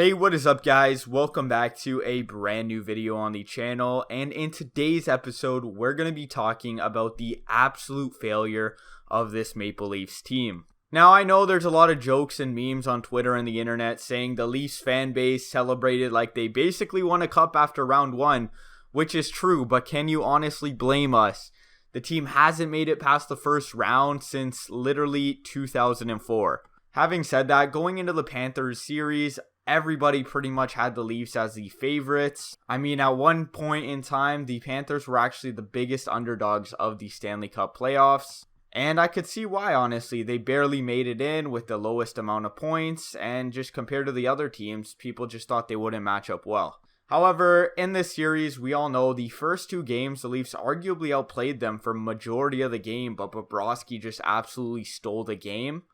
Hey, what is up guys? Welcome back to a brand new video on the channel, and in today's episode we're going to be talking about the absolute failure of this Maple Leafs team. Now I know there's a lot of jokes and memes on Twitter and the internet saying the Leafs fan base celebrated like they basically won a cup after round 1, which is true, but can you honestly blame us? The team hasn't made it past the first round since literally 2004. Having said that, going into the Panthers series, everybody pretty much had the Leafs as the favorites. I mean, at one point in time, the Panthers were actually the biggest underdogs of the Stanley Cup playoffs. And I could see why, honestly. They barely made it in with the lowest amount of points, and just compared to the other teams, people just thought they wouldn't match up well. However, in this series, we all know the first two games, the Leafs arguably outplayed them for majority of the game, but Bobrovsky just absolutely stole the game.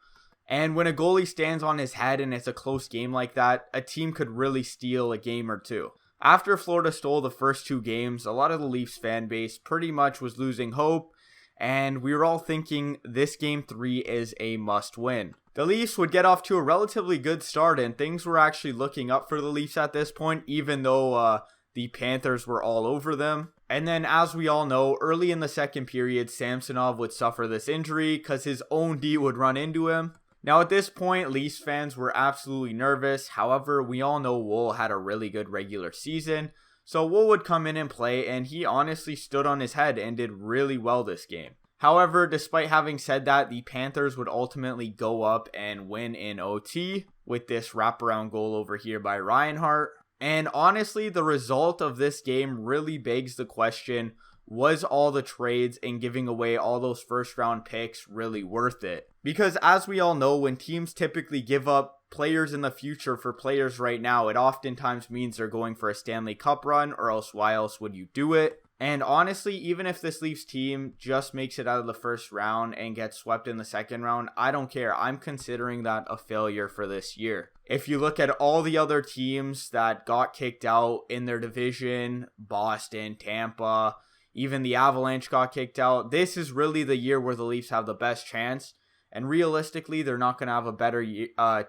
And when a goalie stands on his head and it's a close game like that, a team could really steal a game or two. After Florida stole the first two games, a lot of the Leafs fan base pretty much was losing hope, and we were all thinking this game 3 is a must win. The Leafs would get off to a relatively good start, and things were actually looking up for the Leafs at this point, even though the Panthers were all over them. And then, as we all know, early in the second period, Samsonov would suffer this injury because his own D would run into him. Now at this point, Leafs fans were absolutely nervous. However, we all know Woll had a really good regular season. So Woll would come in and play, and he honestly stood on his head and did really well this game. However, despite having said that, the Panthers would ultimately go up and win in OT with this wraparound goal over here by Reinhart. And honestly, the result of this game really begs the question, was all the trades and giving away all those first round picks really worth it? Because as we all know, when teams typically give up players in the future for players right now, it oftentimes means they're going for a Stanley Cup run, or else why else would you do it? And honestly, even if this Leafs team just makes it out of the first round and gets swept in the second round, I don't care. I'm considering that a failure for this year. If you look at all the other teams that got kicked out in their division, Boston, Tampa, even the Avalanche got kicked out, this is really the year where the Leafs have the best chance. And realistically, they're not going to have a better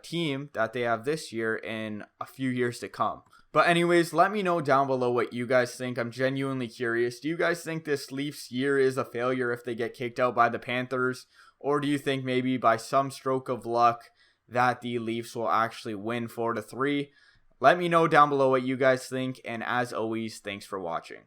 team that they have this year in a few years to come. But anyways, let me know down below what you guys think. I'm genuinely curious. Do you guys think this Leafs year is a failure if they get kicked out by the Panthers? Or do you think maybe by some stroke of luck that the Leafs will actually win 4-3? Let me know down below what you guys think. And as always, thanks for watching.